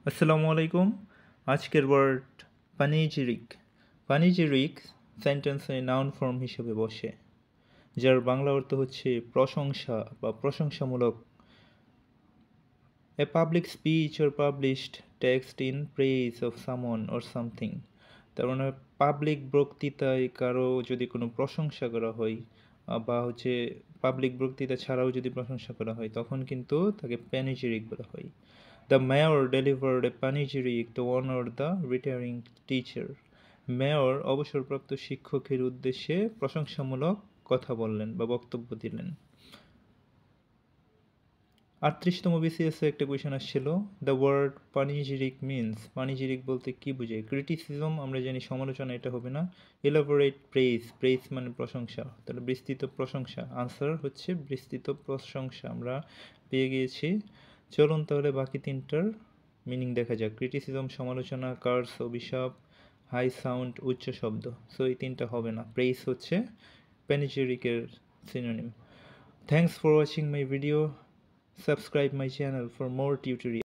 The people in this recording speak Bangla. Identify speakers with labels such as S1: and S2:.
S1: আসসালামু আলাইকুম। আজকের ওয়ার্ড প্যানিজিরিক। প্যানিজিরিক সেন্টেন্সে নাউন ফর্ম হিসেবে বসে, যার বাংলা অর্থ হচ্ছে প্রশংসা বা প্রশংসামূলক। A public speech or published text in praise of someone or something. তার মানে পাবলিক বক্তৃতায় কারো যদি কোনো প্রশংসা করা হয় বা হচ্ছে পাবলিক বক্তৃতা ছাড়াও যদি প্রশংসা করা হয়, তখন কিন্তু তাকে প্যানিজিরিক বলা হয়। The mayor delivered a panegyric to honor the retiring teacher. Mayor অবসরপ্রাপ্ত শিক্ষকের উদ্দেশ্যে প্রশংসামূলক কথা বললেন বা বক্তব্য দিলেন। 38তম বিসিএসে একটা কোয়েশন আসছিল, দ্য ওয়ার্ড পানিজিরিক মিনস। পানিজিরিক বলতে কি বোঝায়? ক্রিটিসিজম আমরা জানি সমালোচনা, এটা হবে না। এলাবোরেট প্রেজ, প্রেজ মানে প্রশংসা, তাহলে বিস্তৃত প্রশংসা। আনসার হচ্ছে বিস্তৃত প্রশংসা আমরা পেয়ে গিয়েছি। চলুন তাহলে বাকি তিনটার মিনিং দেখা যাক। ক্রিটিসিজম সমালোচনা, কার্স অভিশাপ, হাই সাউন্ড উচ্চ শব্দ। সো এই তিনটা হবে না, প্রেজ হচ্ছে প্যানিজিরিকের synonym. Thanks for watching my video. Subscribe my channel for more tutorials.